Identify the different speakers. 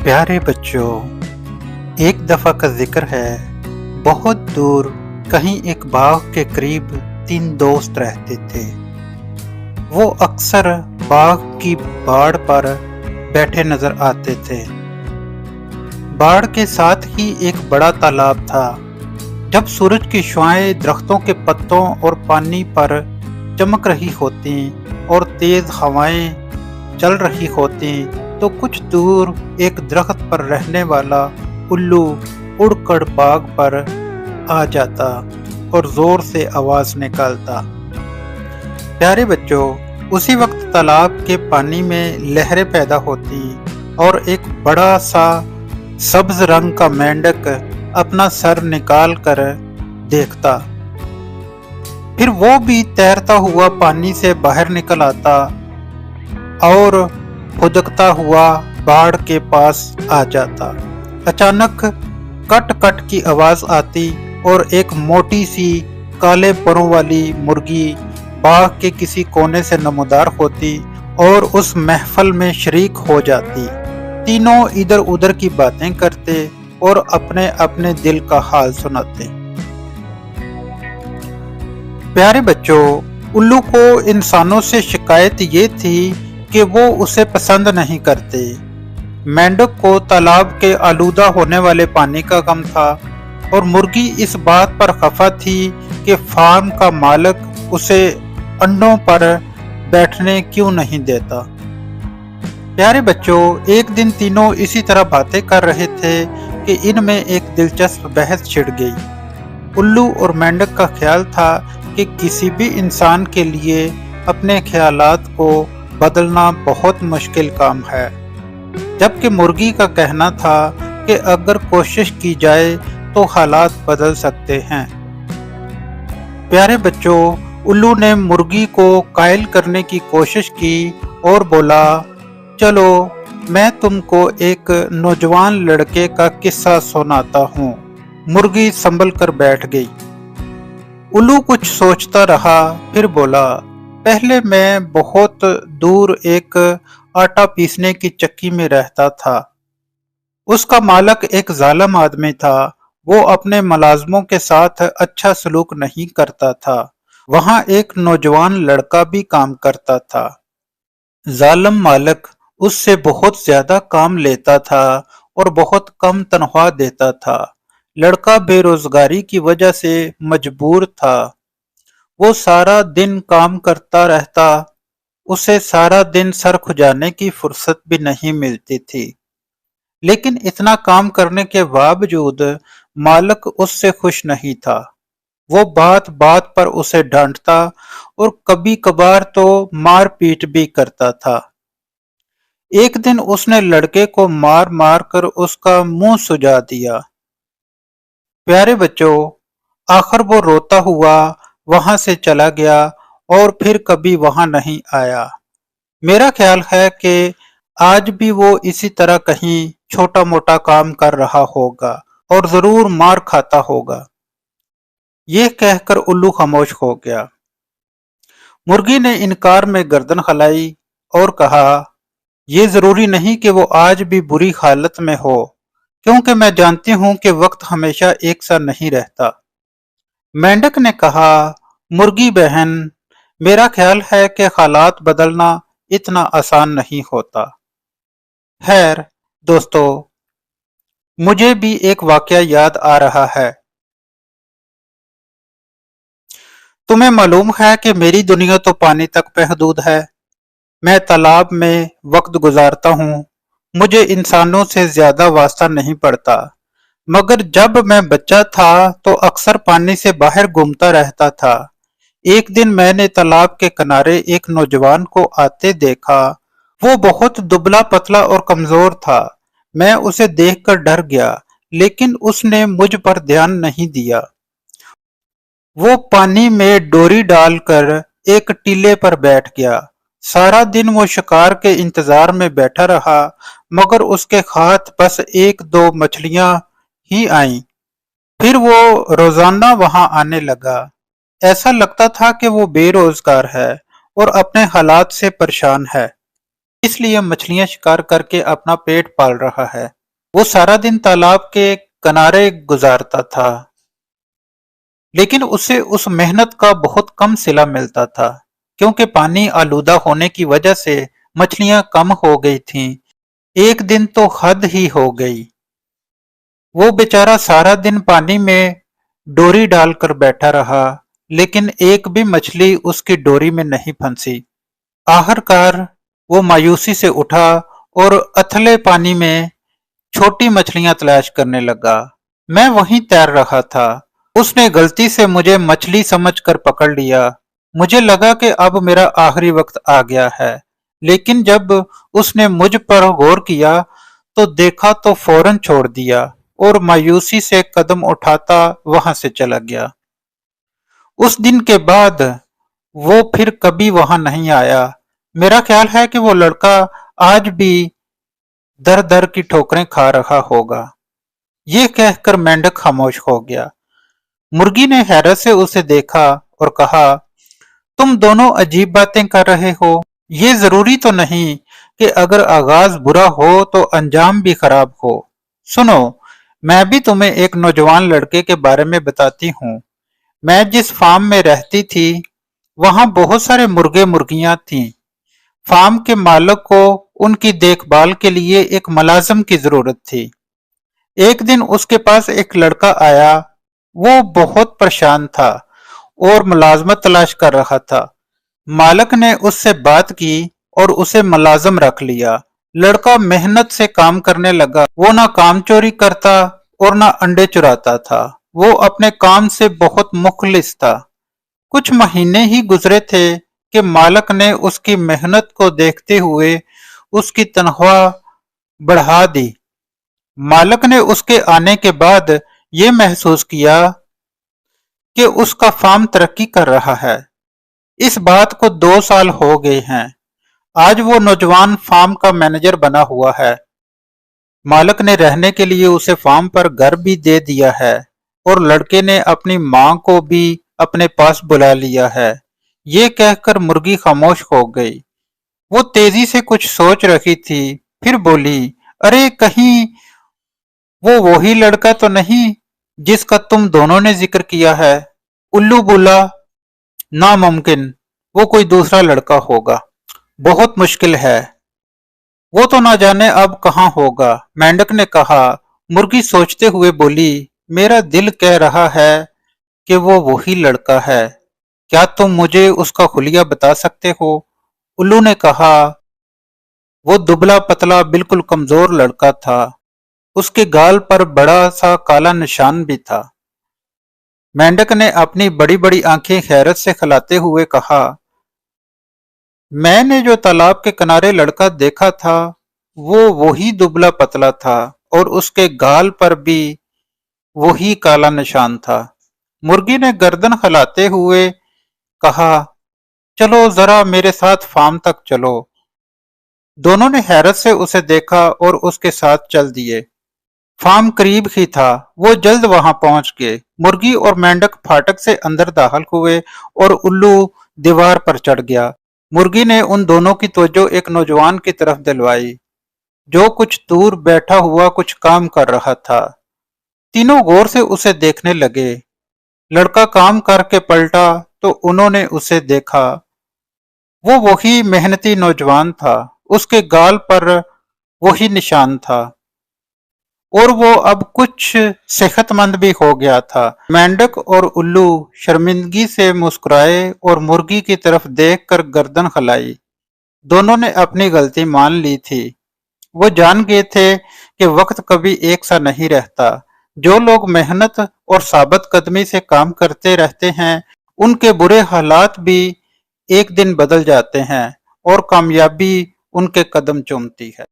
Speaker 1: प्यारे बच्चों, एक दफ़ा का जिक्र है। बहुत दूर कहीं एक बाग के करीब 3 दोस्त रहते थे। वो अक्सर बाग की बाड़ पर बैठे नजर आते थे। बाड़ के साथ ही एक बड़ा तालाब था। जब सूरज की शुआएं दरख्तों के पत्तों और पानी पर चमक रही होती और तेज हवाएं चल रही होती तो कुछ दूर एक दरख्त पर रहने वाला उल्लू उड़कर बाग पर आ जाता और जोर से आवाज निकालता। प्यारे बच्चों, उसी वक्त तालाब के पानी में लहरें पैदा होती और एक बड़ा सा सब्ज रंग का मेंढक अपना सर निकाल कर देखता। फिर वो भी तैरता हुआ पानी से बाहर निकल आता और खुदकता हुआ बाढ़ के पास आ जाता। अचानक कट कट की आवाज आती और एक मोटी सी काले परों वाली मुर्गी बाग के किसी कोने से नमूदार होती और उस महफल में शरीक हो जाती। तीनों इधर उधर की बातें करते और अपने अपने दिल का हाल सुनाते। प्यारे बच्चों, उल्लू को इंसानों से शिकायत ये थी कि वो उसे पसंद नहीं करते। मेंढक को तालाब के आलूदा होने वाले पानी का गम था और मुर्गी इस बात पर खफा थी कि फार्म का मालिक उसे अंडों पर बैठने क्यों नहीं देता। प्यारे बच्चों, एक दिन तीनों इसी तरह बातें कर रहे थे कि इनमें एक दिलचस्प बहस छिड़ गई। उल्लू और मेंढक का ख्याल था कि किसी भी इंसान के लिए अपने ख्यालात को बदलना बहुत मुश्किल काम है, जबकि मुर्गी का कहना था कि अगर कोशिश की जाए तो हालात बदल सकते हैं। प्यारे बच्चों, उल्लू ने मुर्गी को कायल करने की कोशिश की और बोला, चलो मैं तुमको एक नौजवान लड़के का किस्सा सुनाता हूँ। मुर्गी संभल कर बैठ गई। उल्लू कुछ सोचता रहा, फिर बोला, पहले मैं बहुत दूर एक आटा पीसने की चक्की में रहता था। उसका मालिक एक जालिम आदमी था। वो अपने मुलाजमों के साथ अच्छा सलूक नहीं करता था। वहां एक नौजवान लड़का भी काम करता था। जालिम मालिक उससे बहुत ज्यादा काम लेता था और बहुत कम तनख्वाह देता था। लड़का बेरोजगारी की वजह से मजबूर था। वो सारा दिन काम करता रहता। उसे सारा दिन सर खुजाने की फुर्सत भी नहीं मिलती थी। लेकिन इतना काम करने के बावजूद मालिक उससे खुश नहीं था। वो बात बात पर उसे डांटता और कभी कभार तो मार पीट भी करता था। एक दिन उसने लड़के को मार मार कर उसका मुंह सुजा दिया। प्यारे बच्चों, आखिर वो रोता हुआ वहां से चला गया और फिर कभी वहां नहीं आया। मेरा ख्याल है कि आज भी वो इसी तरह कहीं छोटा मोटा काम कर रहा होगा और जरूर मार खाता होगा। ये कहकर उल्लू खामोश हो गया। मुर्गी ने इनकार में गर्दन हिलाई और कहा, ये जरूरी नहीं कि वो आज भी बुरी हालत में हो, क्योंकि मैं जानती हूं कि वक्त हमेशा एक सा नहीं रहता। मेंढक ने कहा, मुर्गी बहन, मेरा ख्याल है कि हालात बदलना इतना आसान नहीं होता। खैर दोस्तों, मुझे भी एक वाकया याद आ रहा है। तुम्हें मालूम है कि मेरी दुनिया तो पानी तक महदूद है। मैं तालाब में वक्त गुजारता हूँ। मुझे इंसानों से ज्यादा वास्ता नहीं पड़ता। मगर जब मैं बच्चा था तो अक्सर पानी से बाहर घूमता रहता था। एक दिन मैंने तालाब के किनारे एक नौजवान को आते देखा। वो बहुत दुबला पतला और कमजोर था। मैं उसे देखकर डर गया, लेकिन उसने मुझ पर ध्यान नहीं दिया। वो पानी में डोरी डालकर एक टीले पर बैठ गया। सारा दिन वो शिकार के इंतजार में बैठा रहा, मगर उसके हाथ बस एक दो मछलियां ही आईं। फिर वो रोजाना वहां आने लगा। ऐसा लगता था कि वो बेरोजगार है और अपने हालात से परेशान है, इसलिए मछलियां शिकार करके अपना पेट पाल रहा है। वो सारा दिन तालाब के किनारे गुजारता था, लेकिन उसे उस मेहनत का बहुत कम सिला मिलता था, क्योंकि पानी आलूदा होने की वजह से मछलियां कम हो गई थीं। एक दिन तो हद ही हो गई। वो बेचारा सारा दिन पानी में डोरी डालकर बैठा रहा, लेकिन एक भी मछली उसकी डोरी में नहीं फंसी। आखिरकार वो मायूसी से उठा और अथले पानी में छोटी मछलियां तलाश करने लगा। मैं वहीं तैर रहा था। उसने गलती से मुझे मछली समझकर पकड़ लिया। मुझे लगा कि अब मेरा आखिरी वक्त आ गया है, लेकिन जब उसने मुझ पर गौर किया तो देखा तो फौरन छोड़ दिया और मायूसी से कदम उठाता वहां से चला गया। उस दिन के बाद वो फिर कभी वहां नहीं आया। मेरा ख्याल है कि वो लड़का आज भी दर दर की ठोकरें खा रहा होगा। ये कहकर मेंढक खामोश हो गया। मुर्गी ने हैरत से उसे देखा और कहा, तुम दोनों अजीब बातें कर रहे हो। ये जरूरी तो नहीं कि अगर आगाज बुरा हो तो अंजाम भी खराब हो। सुनो, मैं भी तुम्हें एक नौजवान लड़के के बारे में बताती हूँ। मैं जिस फार्म में रहती थी, वहां बहुत सारे मुर्गे मुर्गियां थीं। फार्म के मालिक को उनकी देखभाल के लिए एक मुलाजिम की जरूरत थी। एक दिन उसके पास एक लड़का आया। वो बहुत परेशान था और मुलाजमत तलाश कर रहा था। मालिक ने उससे बात की और उसे मुलाजिम रख लिया। लड़का मेहनत से काम करने लगा। वो ना काम चोरी करता और ना अंडे चुराता था। वो अपने काम से बहुत मुखलिस था। कुछ महीने ही गुजरे थे कि मालिक ने उसकी मेहनत को देखते हुए उसकी तनख्वाह बढ़ा दी। मालिक ने उसके आने के बाद ये महसूस किया कि उसका फार्म तरक्की कर रहा है। इस बात को 2 साल हो गए हैं। आज वो नौजवान फार्म का मैनेजर बना हुआ है। मालिक ने रहने के लिए उसे फार्म पर घर भी दे दिया है और लड़के ने अपनी मां को भी अपने पास बुला लिया है। ये कहकर मुर्गी खामोश हो गई। वो तेजी से कुछ सोच रही थी, फिर बोली, अरे कहीं वो वही लड़का तो नहीं जिसका तुम दोनों ने जिक्र किया है? उल्लू बोला, नामुमकिन, वो कोई दूसरा लड़का होगा। बहुत मुश्किल है। वो तो ना जाने अब कहाँ होगा, मेंढक ने कहा। मुर्गी सोचते हुए बोली, मेरा दिल कह रहा है कि वो वही लड़का है। क्या तुम मुझे उसका हुलिया बता सकते हो? उल्लू ने कहा, वो दुबला पतला बिल्कुल कमजोर लड़का था। उसके गाल पर बड़ा सा काला निशान भी था। मेंढक ने अपनी बड़ी बड़ी आंखें हैरत से खिलाते हुए कहा, मैंने जो तालाब के किनारे लड़का देखा था, वो वही दुबला पतला था और उसके गाल पर भी वही काला निशान था। मुर्गी ने गर्दन हिलाते हुए कहा, चलो जरा मेरे साथ फार्म तक चलो। दोनों ने हैरत से उसे देखा और उसके साथ चल दिए। फार्म करीब ही था। वो जल्द वहां पहुंच गए। मुर्गी और मेंढक फाटक से अंदर दाखिल हुए और उल्लू दीवार पर चढ़ गया। मुर्गी ने उन दोनों की तवज्जो एक नौजवान की तरफ दिलवाई, जो कुछ दूर बैठा हुआ कुछ काम कर रहा था। तीनों गौर से उसे देखने लगे। लड़का काम करके पलटा तो उन्होंने उसे देखा। वो वही मेहनती नौजवान था। उसके गाल पर वही निशान था और वो अब कुछ सेहतमंद भी हो गया था। मेंढक और उल्लू शर्मिंदगी से मुस्कुराए और मुर्गी की तरफ देखकर गर्दन हिलाई। दोनों ने अपनी गलती मान ली थी। वो जान गए थे कि वक्त कभी एक सा नहीं रहता। जो लोग मेहनत और साबित कदमी से काम करते रहते हैं, उनके बुरे हालात भी एक दिन बदल जाते हैं और कामयाबी उनके कदम चूमती है।